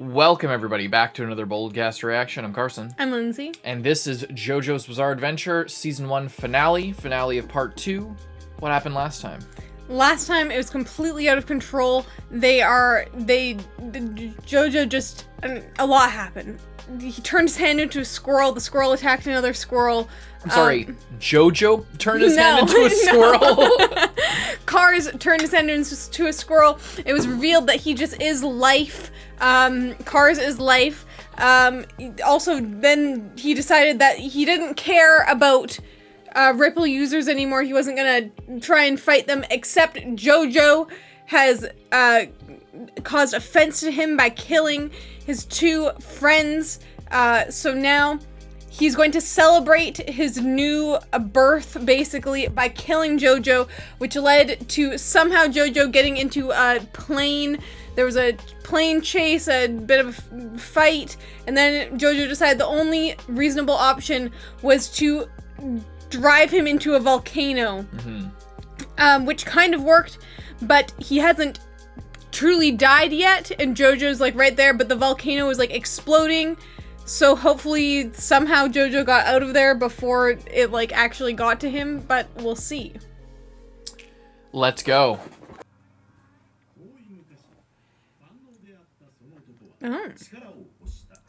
Welcome everybody back to another BOLDcast reaction. I'm Carson. I'm Lindsay. And this is Jojo's Bizarre Adventure Season 1 finale of Part 2. What happened last time? Last time it was completely out of control. Jojo just, a lot happened. He turned his hand into a squirrel. The squirrel attacked another squirrel. I'm sorry, Jojo turned his hand into a squirrel? Cars turned his hand into a squirrel. It was revealed that he just is life. Cars is life. Also, then he decided that he didn't care about Ripple users anymore. He wasn't gonna try and fight them, except Jojo has caused offense to him by killing his two friends. So now he's going to celebrate his new birth, basically, by killing Jojo, which led to somehow Jojo getting into a plane. There was a plane chase, a bit of a fight, and then Jojo decided the only reasonable option was to drive him into a volcano, which kind of worked, but he hasn't truly died yet, and Jojo's like right there, but the volcano is like exploding. So hopefully somehow Jojo got out of there before it like actually got to him, but we'll see. Let's go. Oh.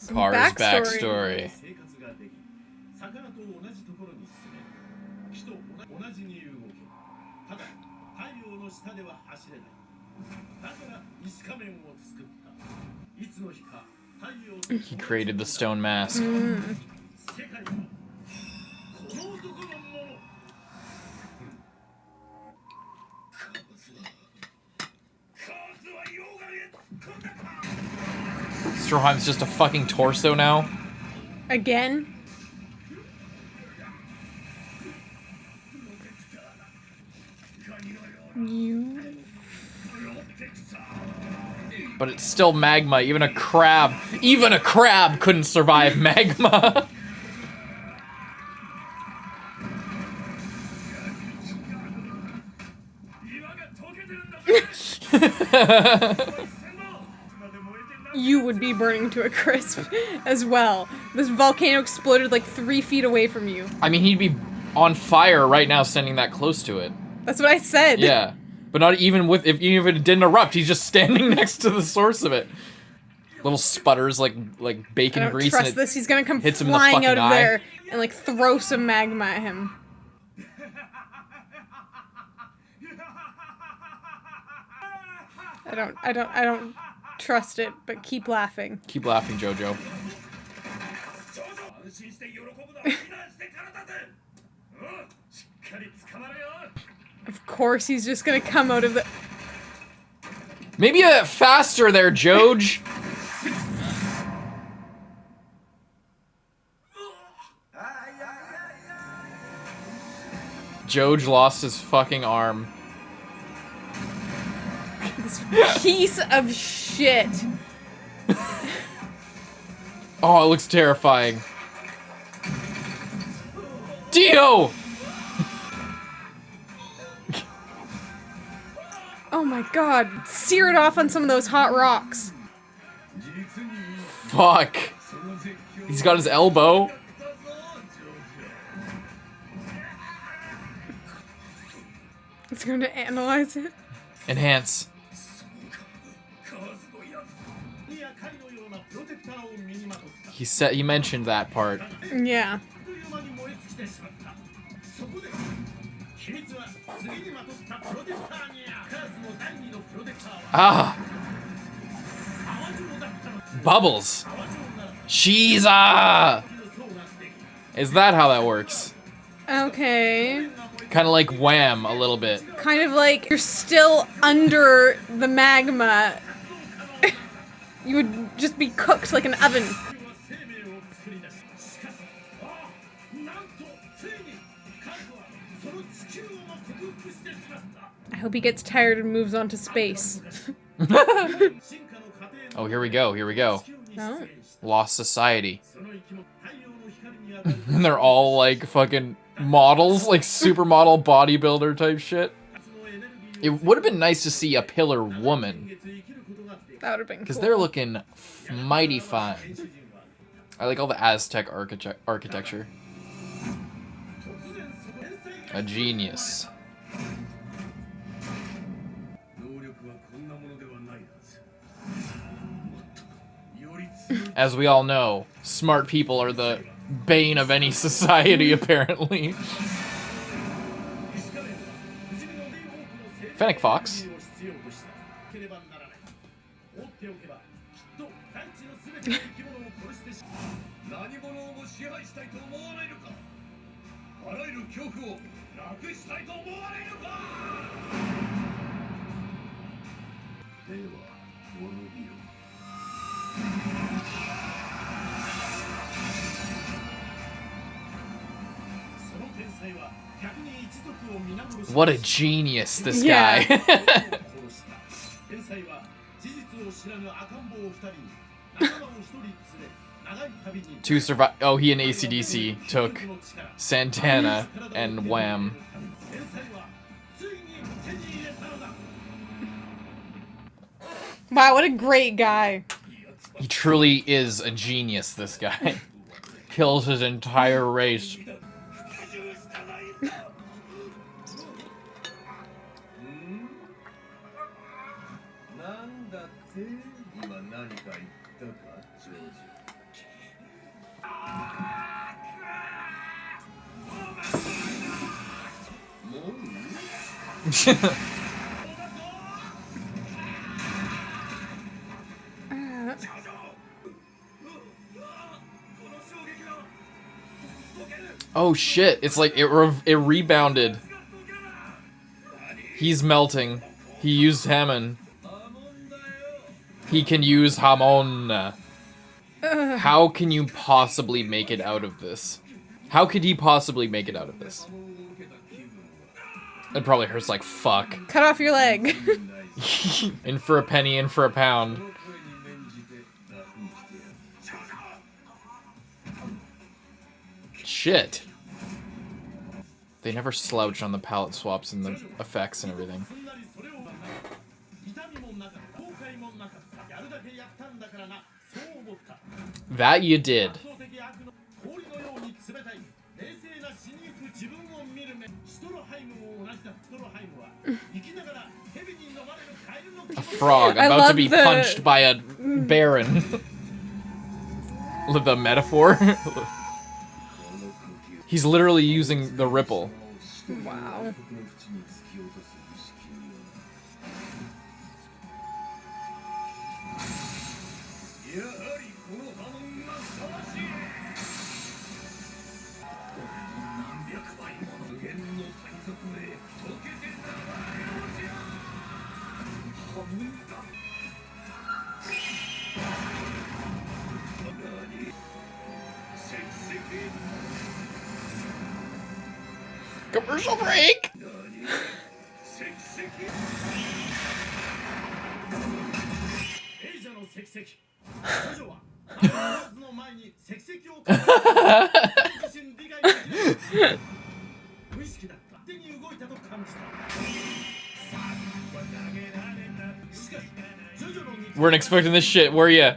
Cars backstory. He created the stone mask. Stroheim's just a fucking torso now. Again? But it's still magma. Even a crab couldn't survive magma. You would be burning to a crisp as well. This volcano exploded like 3 feet away from you. I mean, he'd be on fire right now standing that close to it. That's what I said. Yeah. But not even even if it didn't erupt, he's just standing next to the source of it. Little sputters like bacon grease. I don't trust this. He's gonna come hits him flying in the out of eye. there and like throw some magma at him. I don't trust it, but keep laughing. Keep laughing, Jojo. Of course, he's just gonna come out of the. Maybe a bit faster there, Joj. Joj lost his fucking arm. This piece of shit. Oh, it looks terrifying. Dio! Oh my god, sear it off on some of those hot rocks. Fuck. He's got his elbow. It's going to analyze it. Enhance. He mentioned that part. Yeah. Ah! Bubbles! Shiza! Is that how that works? Okay. Kind of like Wham a little bit. Kind of like you're still under the magma. You would just be cooked like an oven. I hope he gets tired and moves on to space. Oh, here we go, here we go. Oh. Lost Society. And they're all like fucking models, like supermodel bodybuilder type shit. It would have been nice to see a pillar woman. That would have been Because cool. they're looking mighty fine. I like all the Aztec architecture. A genius. As we all know, smart people are the bane of any society, apparently. Fennec Fox. What a genius, this guy. To survive. Oh, he and AC/DC took Santana and Wham. Wow, what a great guy. He truly is a genius, this guy. Kills his entire race. Oh shit, it's like it rebounded. He's melting. He used Hamon. He can use Hamon. How can you possibly make it out of this? How could he possibly make it out of this? It probably hurts like fuck. Cut off your leg. In for a penny, in for a pound. Shit. They never slouch on the palette swaps and the effects and everything. That you did. A frog about to be punched by a baron. The metaphor. He's literally using the ripple. Wow. Commercial break! Weren't expecting this shit, were ya?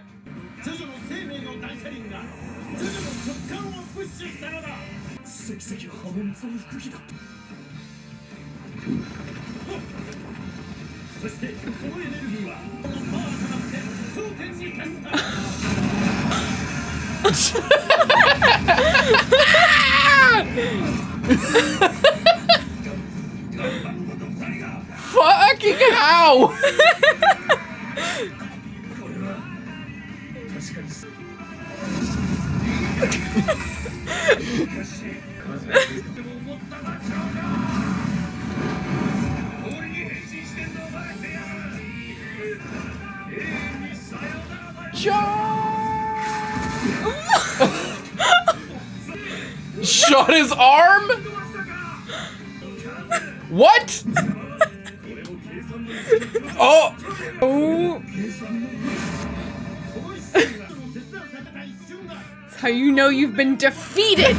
Fucking how? Shot his arm? What? Oh! Oh. That's how you know you've been defeated.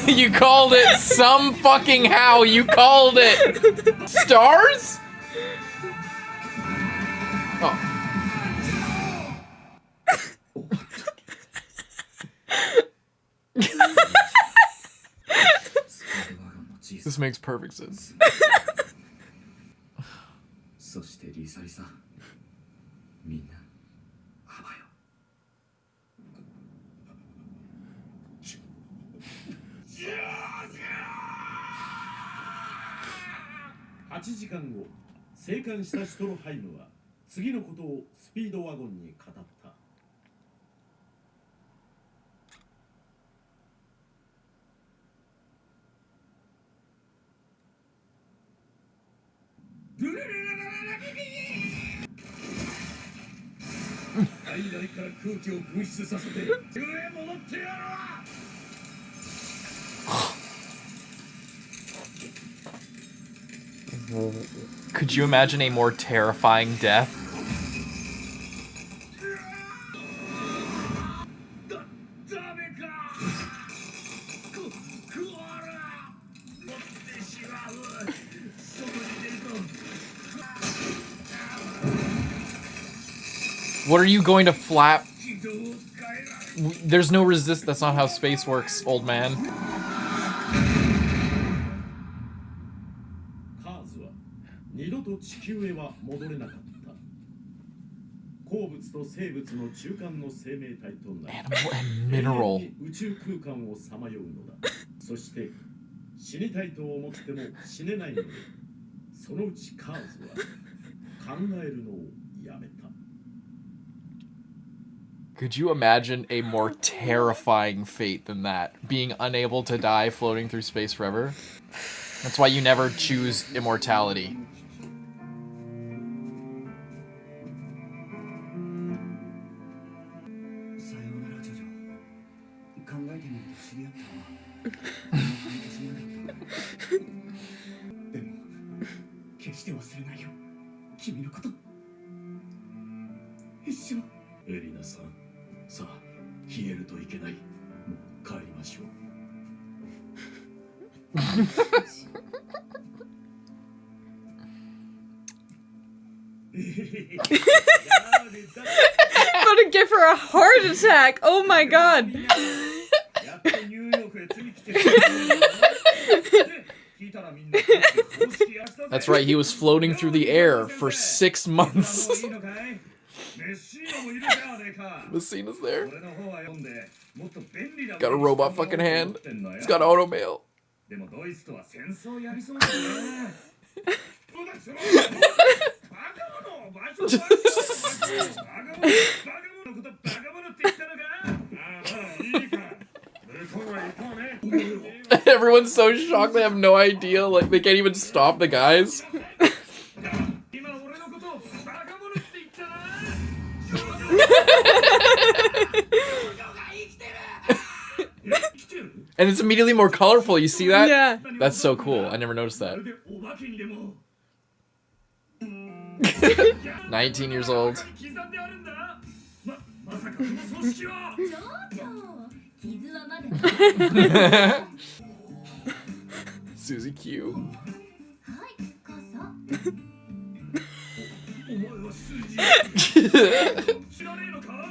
You called it some fucking how. You called it. Stars? Oh. This makes perfect sense. Could you imagine a more terrifying death? What are you going to flap? There's no resist. That's not how space works, old man. Animal and mineral. Could you imagine a more terrifying fate than that? Being unable to die floating through space forever? That's why you never choose immortality. About to give her a heart attack. Oh my god. That's right, he was floating through the air for 6 months. Messina's there. Got a robot fucking hand. He's got auto mail. Everyone's so shocked they have no idea, like they can't even stop the guys. And it's immediately more colorful, you see that? Yeah. That's so cool. I never noticed that. 19 years old. Susie Q.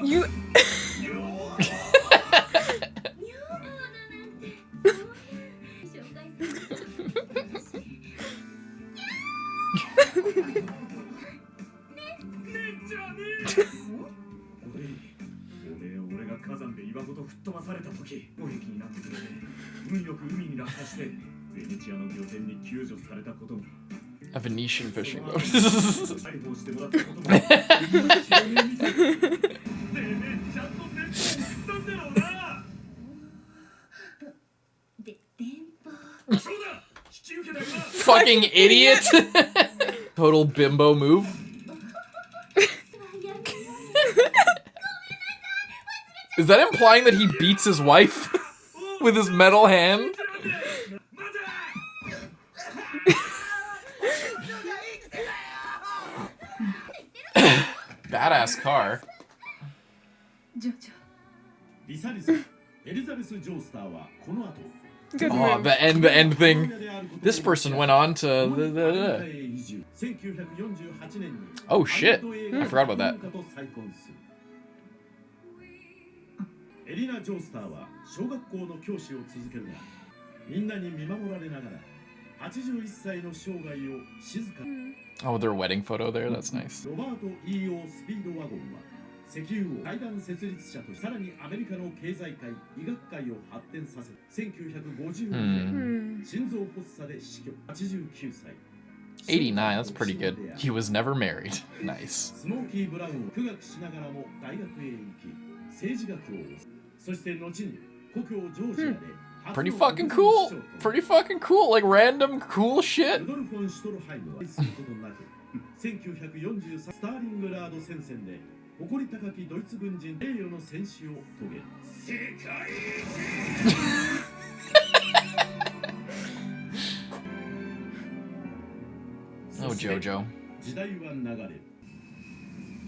You. A Venetian fishing boat. Fucking idiot! Total bimbo move. Is that implying that he beats his wife with his metal hand? Badass car. Good Oh, move. the end thing. This person went on to Oh shit. I forgot about that. エリナ・ジョースターは小学校の教師を続けるが、みんなに見守られながら81歳の生涯を静かに。 Oh, their wedding photo there. That's nice. ロバート E.O. スピードワゴンは石油王財団設立者とさらにアメリカの経済界医学界を発展させ1952年心臓発作で死去89歳 89, that's pretty good. He was never married. Nice. スモーキー・ブラウンを苦学しながらも大学へ行き政治学をそして後に故郷ジョージアで Pretty fucking cool. Pretty fucking cool. Like random cool shit. ルドルフォン・シュトルハイムはすることなく1943スターリングラード戦線で誇り高きドイツ軍人栄誉の戦死を遂げ世界一 Oh, Jojo. 時代は流れる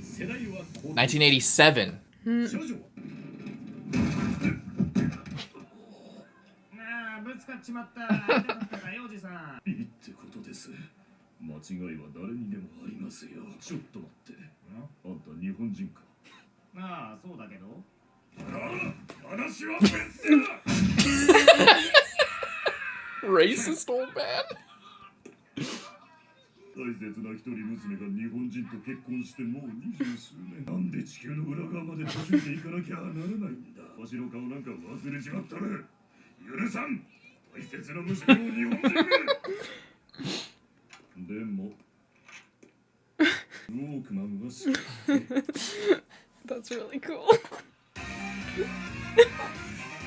世代は1987. 少女ぶつかっちまった。痛かったかよおじさん。いいってことです。間違いは誰にでもありますよ。ちょっと待って。あんた日本人か。ああ、そうだけど。話は別だ。 Racist old man. 大切な一人娘が日本人と結婚してもう20数年。なんで地球の裏側まで嫁いでいかなきゃならないんだ。わしの顔なんか忘れちまったね。許さん。大切な娘を日本人が。でも、ウォークマンは好き。 That's really cool.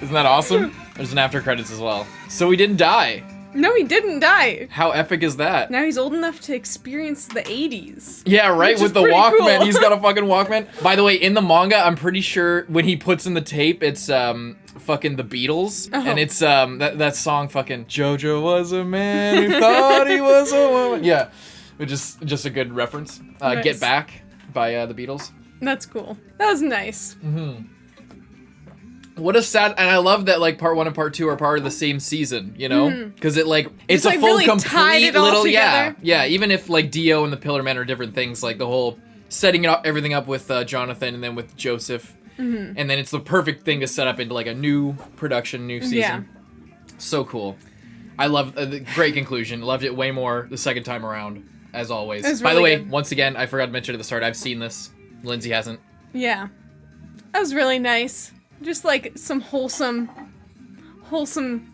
Isn't that awesome? There's an after credits as well. So he didn't die. No, he didn't die. How epic is that? Now he's old enough to experience the 80s. Yeah, right, Which with is the pretty Walkman. cool. He's got a fucking Walkman. By the way, in the manga, I'm pretty sure when he puts in the tape, it's fucking the Beatles. Oh. And it's that song fucking Jojo was a man who thought he was a woman. Yeah, which is just a good reference. Nice. Get Back by the Beatles. That's cool. That was nice. What a sad, and I love that like part 1 and part 2 are part of the same season, you know? Because it like it's Just, a like, full really tied complete it all little together. yeah. Even if like Dio and the Pillar Men are different things, like the whole setting it up, everything up with Jonathan and then with Joseph, and then it's the perfect thing to set up into like a new production, new season. Yeah. So cool. I love the great conclusion. Loved it way more the second time around, as always. It was By the really way, good. once again, I forgot to mention at the start, I've seen this. Lindsay hasn't. Yeah. That was really nice. Just like some wholesome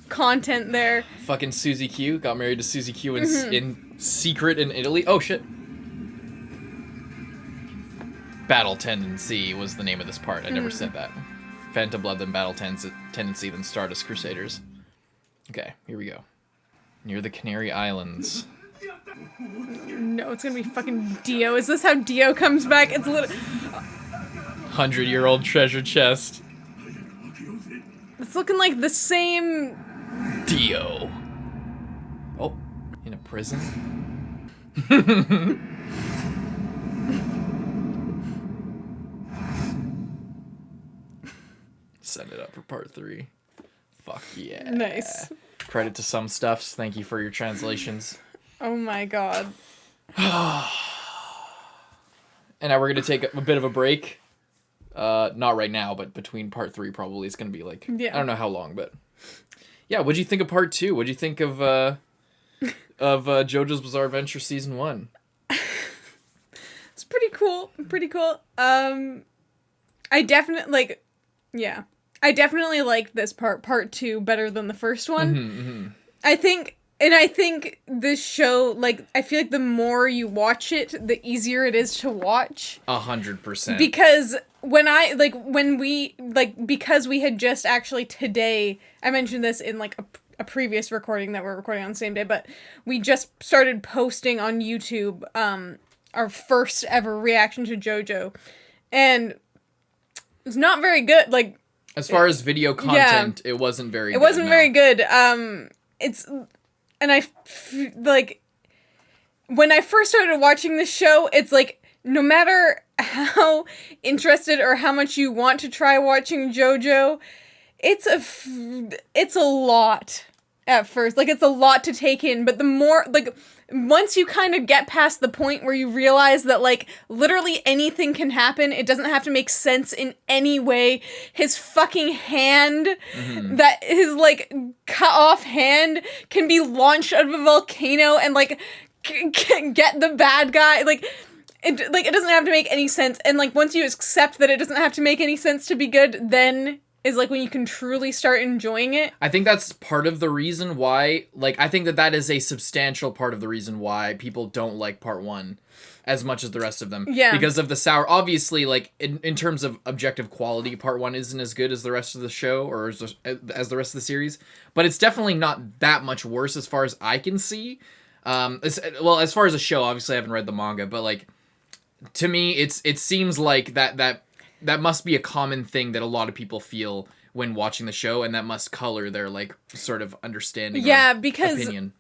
content there. Fucking Susie Q got married to Susie Q in secret in Italy. Oh shit. Battle Tendency was the name of this part. I never said that. Phantom Blood, then Battle Tendency, then Stardust Crusaders. Okay, here we go. Near the Canary Islands. No, it's gonna be fucking Dio. Is this how Dio comes back? It's literally... 100-year-old treasure chest. It's looking like the same... Dio. Oh, in a prison? Send it up for part 3. Fuck yeah. Nice. Credit to some stuffs. Thank you for your translations. Oh my god. And now we're gonna take a bit of a break. Not right now, but between part 3 probably. It's gonna be like, Yeah. I don't know how long, but yeah. What'd you think of part 2? What'd you think of JoJo's Bizarre Adventure season 1? It's pretty cool. Pretty cool. I definitely I definitely liked this part 2 better than the first one. I think this show, like, I feel like the more you watch it, the easier it is to watch. 100%. Because because we had just actually today, I mentioned this in like a previous recording that we're recording on the same day, but we just started posting on YouTube our first ever reaction to JoJo, and it was not very good. Like, as far as video content, it wasn't very good. It wasn't very good. Like, when I first started watching this show, it's like, no matter how interested or how much you want to try watching JoJo, it's a lot at first. Like, it's a lot to take in, but the more, like, once you kind of get past the point where you realize that, like, literally anything can happen, it doesn't have to make sense in any way. His fucking hand, that his, like, cut off hand can be launched out of a volcano and, like, get the bad guy. Like, it doesn't have to make any sense. And, like, once you accept that it doesn't have to make any sense to be good, then is, like, when you can truly start enjoying it. I think that's part of the reason why, like, I think that is a substantial part of the reason why people don't like part 1 as much as the rest of them. Yeah. Because of the sour, obviously, like, in terms of objective quality, part 1 isn't as good as the rest of the show, or as the rest of the series, but it's definitely not that much worse as far as I can see. As far as a show, obviously I haven't read the manga, but, like, to me, it seems like that must be a common thing that a lot of people feel when watching the show, and that must color their, like, sort of understanding or because opinion.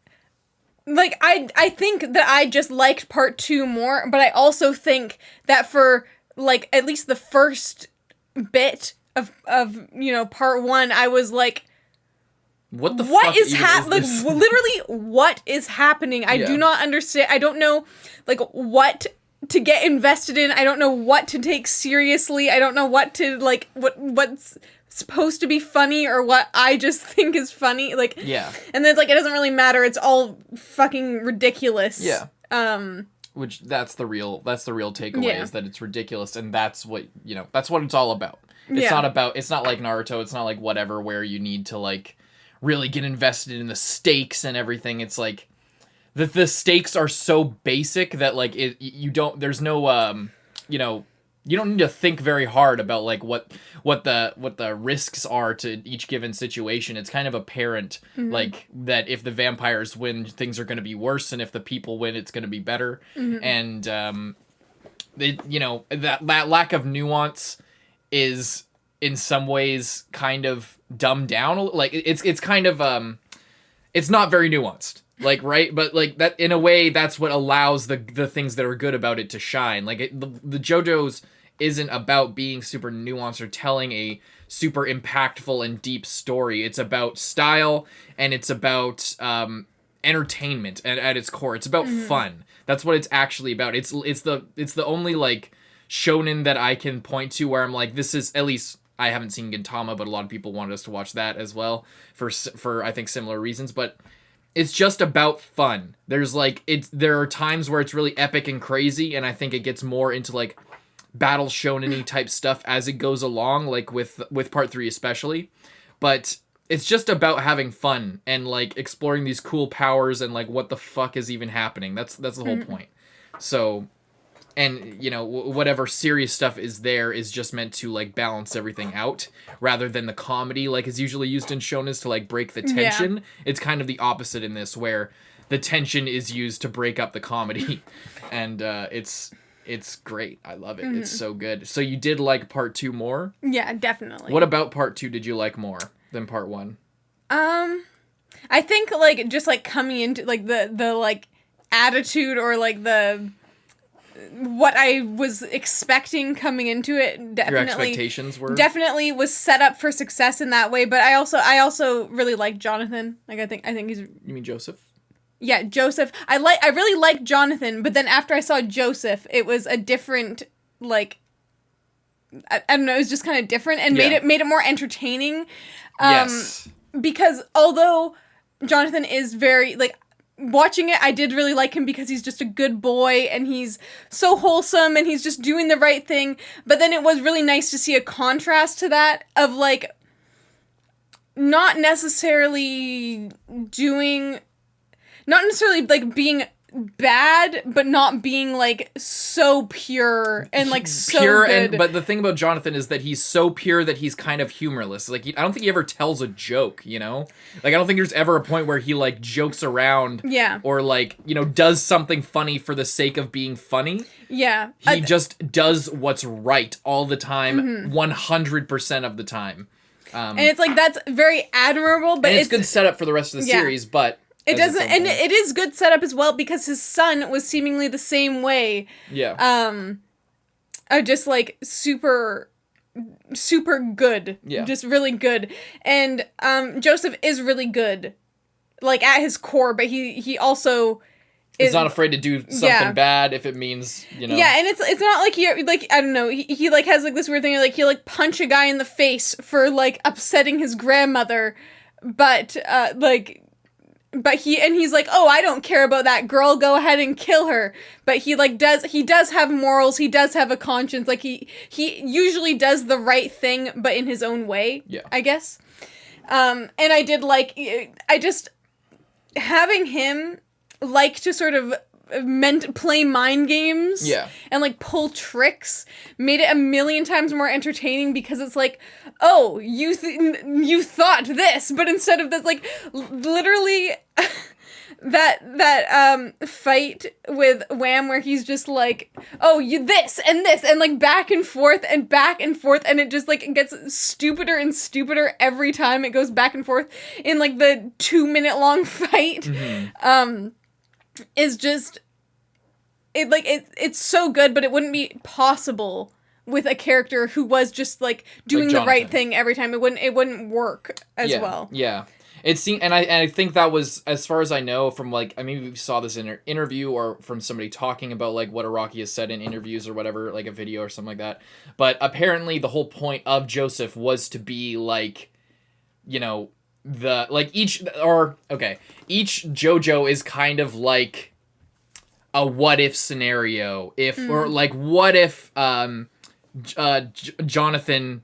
Like, I think that I just liked part 2 more, but I also think that for, like, at least the first bit of part 1, I was like, what fuck is happening? Like, literally, what is happening? I do not understand. I don't know, like, what to get invested in. I don't know what to take seriously. I don't know what to, like, what's supposed to be funny or what I just think is funny. Like, yeah. And then it's like, it doesn't really matter. It's all fucking ridiculous. Yeah. Which that's the real takeaway is that it's ridiculous, and that's what, that's what it's all about. It's not like Naruto, it's not like whatever where you need to, like, really get invested in the stakes and everything. It's like the stakes are so basic that, like, there's no you don't need to think very hard about, like, what the risks are to each given situation. It's kind of apparent, like, that if the vampires win, things are going to be worse, and if the people win, it's going to be better. And that lack of nuance is in some ways kind of dumbed down. Like, it's kind of it's not very nuanced. Like, right? But, like, that, in a way, that's what allows the things that are good about it to shine. Like, the JoJo's isn't about being super nuanced or telling a super impactful and deep story. It's about style, and it's about entertainment at its core. It's about fun. That's what it's actually about. It's the only, like, shonen that I can point to where I'm like, this is, at least I haven't seen Gintama, but a lot of people wanted us to watch that as well for I think similar reasons, but it's just about fun. There's, like, there are times where it's really epic and crazy, and I think it gets more into, like, battle shonen-y type stuff as it goes along, like with part 3 especially. But it's just about having fun and, like, exploring these cool powers and, like, what the fuck is even happening. That's the whole point. So, and, whatever serious stuff is there is just meant to, like, balance everything out, rather than the comedy, like, is usually used in shonens to, like, break the tension. Yeah. It's kind of the opposite in this, where the tension is used to break up the comedy. And it's great. I love it. It's so good. So you did like part 2 more? Yeah, definitely. What about part 2 did you like more than part 1? I think, like, just, like, coming into, like, the like, attitude or, like, what I was expecting coming into it, definitely. Your expectations were? Definitely was set up for success in that way, but I also really like Jonathan. Like, I think he's... You mean Joseph? Yeah, Joseph. I really liked Jonathan, but then after I saw Joseph, it was a different, like, I don't know, it was just kind of different and made it more entertaining. Yes. Because although Jonathan is very, like, watching it, I did really like him because he's just a good boy and he's so wholesome and he's just doing the right thing. But then it was really nice to see a contrast to that of, like, not necessarily, like, being bad, but not being, like, so pure and, like, so pure good. But the thing about Jonathan is that he's so pure that he's kind of humorless. Like, I don't think he ever tells a joke, Like, I don't think there's ever a point where he, like, jokes around. Yeah. Or, like, does something funny for the sake of being funny. Yeah. He just does what's right all the time, 100% of the time. And it's, like, that's very admirable, but it's good setup for the rest of the series, but... It doesn't, and it is good setup as well because his son was seemingly the same way. Yeah. are just like super good. Yeah. Just really good. And Joseph is really good, like at his core, but he also is not afraid to do something bad if it means, Yeah, and it's not like he, like, I don't know, he like has like this weird thing, like he'll like punch a guy in the face for like upsetting his grandmother, but he's like, oh, I don't care about that girl, go ahead and kill her. But he does have morals, he does have a conscience, like he usually does the right thing, but in his own way, I guess. And I just having him like to sort of play mind games and like pull tricks made it a million times more entertaining, because it's like, oh, you thought this, but instead of this, like, literally that fight with Wham where he's just like, oh, you this and like back and forth, and it just like it gets stupider and stupider every time it goes back and forth in like the 2-minute long fight. Is just it's so good, but it wouldn't be possible with a character who was just like doing the right thing every time. It wouldn't work as well. Yeah. It seemed, and I think that was, as far as I know, from like, I mean, we saw this in an interview or from somebody talking about like what Araki has said in interviews or whatever, like a video or something like that. But apparently the whole point of Joseph was to be like, each JoJo is kind of like a what if scenario, or like what if Jonathan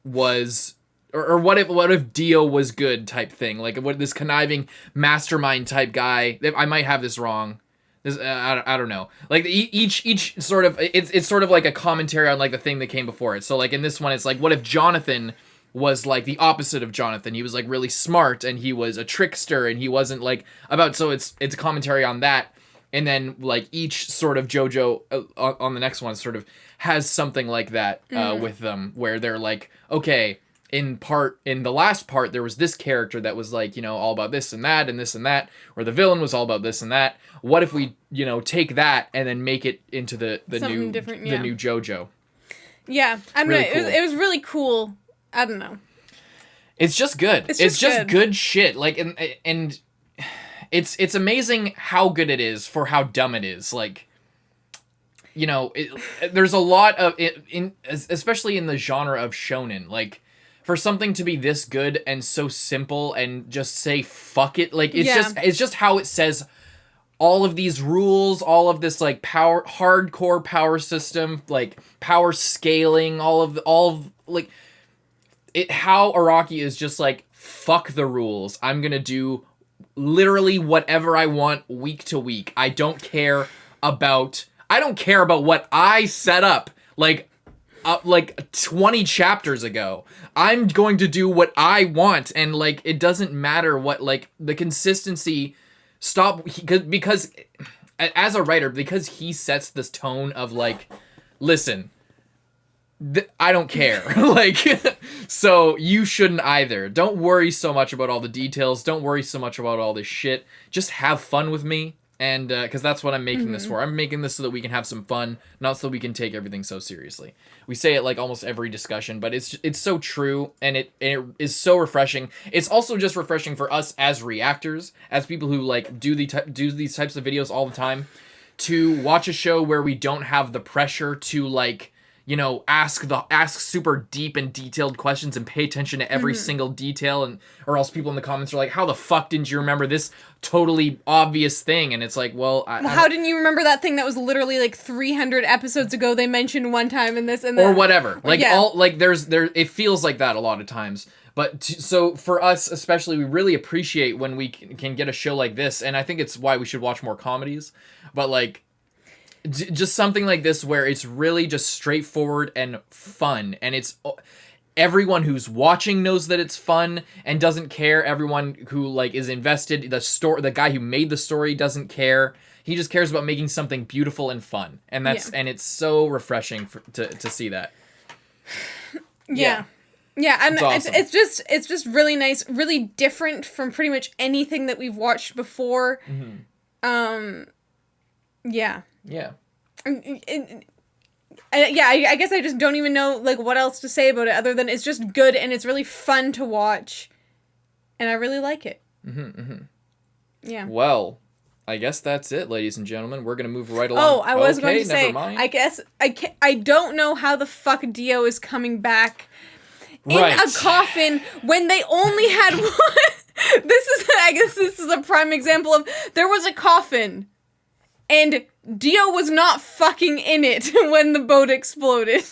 was, or what if Dio was good type thing, like what this conniving mastermind type guy. I might have this wrong. This I don't know. Like each sort of it's sort of like a commentary on like the thing that came before it. So like in this one, it's like, what if Jonathan was like the opposite of Jonathan? He was like really smart, and he was a trickster, and he wasn't like about. So it's a commentary on that, and then like each sort of JoJo on the next one sort of has something like that with them, where they're like, okay, in the last part there was this character that was like, all about this and that and this and that, or the villain was all about this and that. What if we take that and then make it into the new different, the new JoJo? Yeah, it was really cool. I don't know. It's just good. It's just good shit. Like, and it's amazing how good it is for how dumb it is. Like, there's a lot of it, especially in the genre of shonen. Like, for something to be this good and so simple and just say fuck it. Like, it's just how it says all of these rules, all of this like hardcore power system, like power scaling, all of like. How Araki is just like, fuck the rules. I'm gonna do literally whatever I want week to week. I don't care about what I set up like 20 chapters ago. I'm going to do what I want, and like it doesn't matter what, like, the consistency because as a writer, because he sets this tone of like, listen, I don't care. Like, so you shouldn't either. Don't worry so much about all the details. Don't worry so much about all this shit. Just have fun with me. And, because that's what I'm making this for. I'm making this so that we can have some fun, not so we can take everything so seriously. We say it like almost every discussion, but it's so true, and it is so refreshing. It's also just refreshing for us as reactors, as people who like do these types of videos all the time, to watch a show where we don't have the pressure to like, ask super deep and detailed questions and pay attention to every single detail, and or else people in the comments are like, how the fuck didn't you remember this totally obvious thing? And it's like, well, how didn't you remember that thing that was literally like 300 episodes ago they mentioned one time in this and that? Or whatever. Like, it feels like that a lot of times. But so for us especially, we really appreciate when we can get a show like this, and I think it's why we should watch more comedies. But like, just something like this where it's really just straightforward and fun, and it's everyone who's watching knows that it's fun and doesn't care. Everyone who like is invested, the guy who made the story doesn't care. He just cares about making something beautiful and fun, and and it's so refreshing to see that. Yeah, and it's awesome. It's just really nice, really different from pretty much anything that we've watched before. Yeah. Yeah. I guess I just don't even know like what else to say about it other than it's just good and it's really fun to watch, and I really like it. Yeah. Well, I guess that's it, ladies and gentlemen. We're gonna move right along. Oh, I was okay, going to say, never mind. I guess I don't know how the fuck Dio is coming back in a coffin when they only had one. I guess this is a prime example of there was a coffin and Dio was not fucking in it when the boat exploded.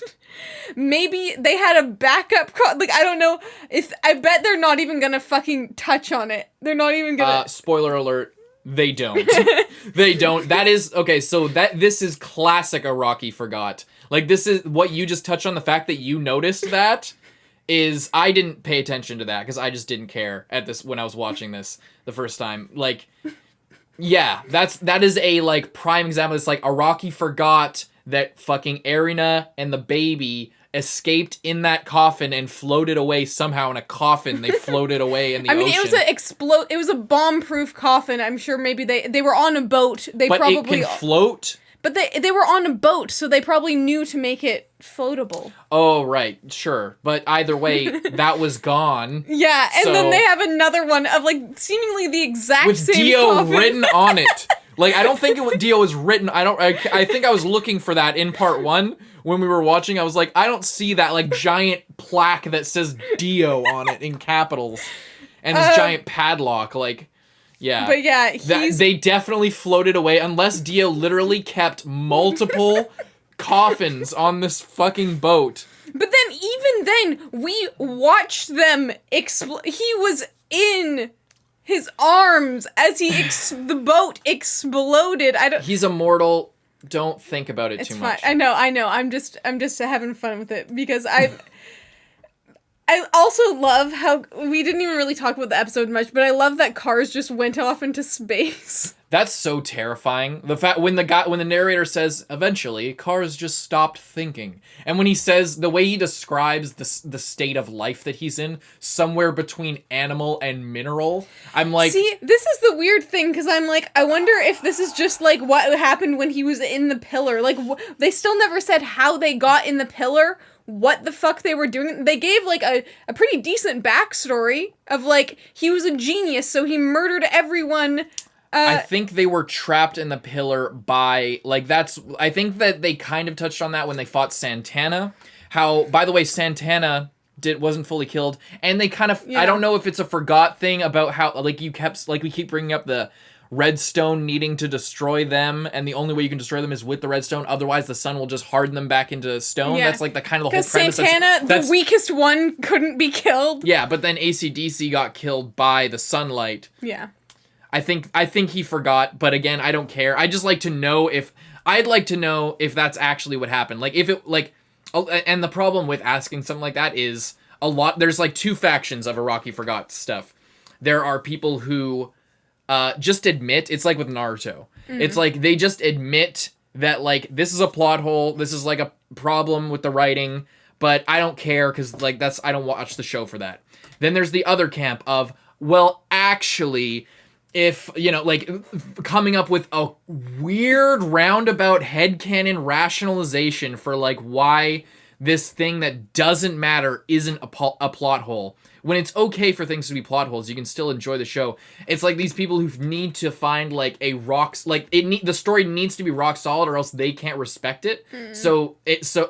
Maybe they had a backup like, I don't know if, I bet they're not even gonna fucking touch on it. They're not even gonna... Spoiler alert, they don't. They don't. That is, okay, so this is classic Araki forgot. Like, this is, what you just touched on, the fact that you noticed that, is, I didn't pay attention to that, because I just didn't care at this, when I was watching this the first time. Like, yeah, that is a, like, prime example. It's like, Araki forgot that fucking Erina and the baby escaped in that coffin and floated away somehow in a coffin. They floated away in the ocean. It was a bomb-proof coffin. I'm sure maybe they were on a boat. But it can float? But they were on a boat, so they probably knew to make it floatable. Oh, right. Sure. But either way, that was gone. Yeah, and then they have another one of, like, seemingly the exact with same Dio coffin. written on it. Like, I don't think Dio was written. I think I was looking for that in part 1 when we were watching. I was like, I don't see that, like, giant plaque that says Dio on it in capitals. And this giant padlock, like... Yeah. But yeah, they definitely floated away unless Dio literally kept multiple coffins on this fucking boat. But then, even then, we watched them explode. He was in his arms as the boat exploded. He's immortal. Don't think about it too much. I know. I'm just having fun with it because I also love how we didn't even really talk about the episode much, but I love that Cars just went off into space. That's so terrifying. The fact when the narrator says eventually Cars just stopped thinking, and when he says the way he describes the state of life that he's in, somewhere between animal and mineral, I'm like, see, this is the weird thing because I'm like, I wonder if this is just like what happened when he was in the pillar. Like they still never said how they got in the pillar. What the fuck they were doing. They gave like a pretty decent backstory of like he was a genius, so he murdered everyone. I think they were trapped in the pillar by like I think that they kind of touched on that when they fought Santana. How, by the way, Santana wasn't fully killed, and they kind of I don't know if it's a forgot thing about how like we keep bringing up the redstone needing to destroy them, and the only way you can destroy them is with the redstone, otherwise the sun will just harden them back into stone. That's like the kind of the whole premise. Because Santana, the weakest one, couldn't be killed. Yeah, but then AC/DC got killed by the sunlight. Yeah. I think he forgot, but again, I don't care. I'd like to know if that's actually what happened. Like, if it, like, and the problem with asking something like that is there's like two factions of Araki forgot stuff. There are people who just admit, it's like with Naruto. It's like they just admit that like this is a plot hole, this is like a problem with the writing, but I don't care because like I don't watch the show for that. Then there's the other camp of, well, actually, if, you know, like coming up with a weird roundabout headcanon rationalization for like why this thing that doesn't matter isn't a plot hole. When it's okay for things to be plot holes, you can still enjoy the show. It's like these people who need to find like the story needs to be rock solid or else they can't respect it.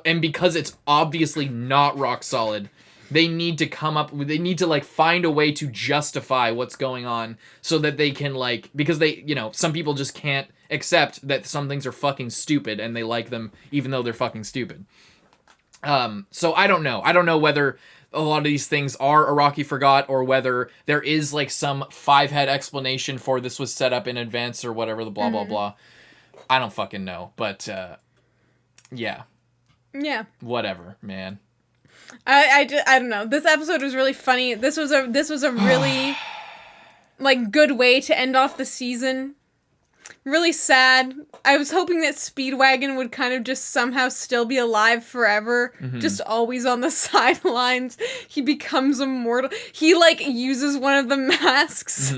And because it's obviously not rock solid, they need to like find a way to justify what's going on so that they can like, because they, you know, some people just can't accept that some things are fucking stupid and they like them even though they're fucking stupid. So I don't know whether a lot of these things are Araki forgot or whether there is like some 5-head explanation for this was set up in advance or whatever, the blah, blah, blah. I don't fucking know, but, yeah. Yeah. Whatever, man. I don't know. This episode was really funny. This was a really like good way to end off the season. Really sad. I was hoping that Speedwagon would kind of just somehow still be alive forever. Just always on the sidelines. He becomes immortal. He like uses one of the masks.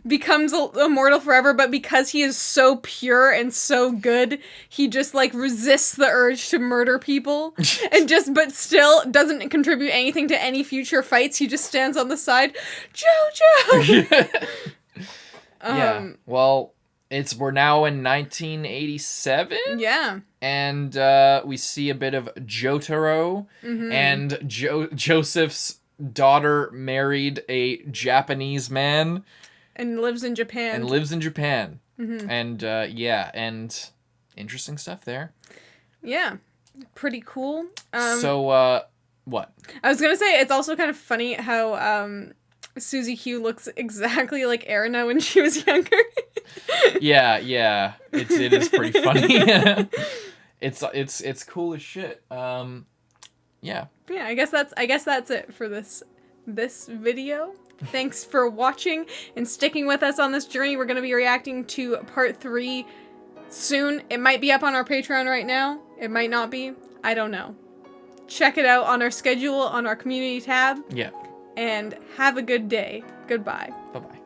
becomes immortal forever, but because he is so pure and so good, he just like resists the urge to murder people but still doesn't contribute anything to any future fights. He just stands on the side. Jojo! Yeah. Well, we're now in 1987. Yeah. And we see a bit of Jotaro, and Joseph's daughter married a Japanese man. And lives in Japan. And, and interesting stuff there. Yeah. Pretty cool. What? I was gonna say, it's also kind of funny how, Suzy Q looks exactly like Erina when she was younger. yeah. It is pretty funny. It's cool as shit. Yeah. Yeah, I guess that's it for this video. Thanks for watching and sticking with us on this journey. We're going to be reacting to part 3 soon. It might be up on our Patreon right now. It might not be. I don't know. Check it out on our schedule on our community tab. Yeah. And have a good day. Goodbye. Bye-bye.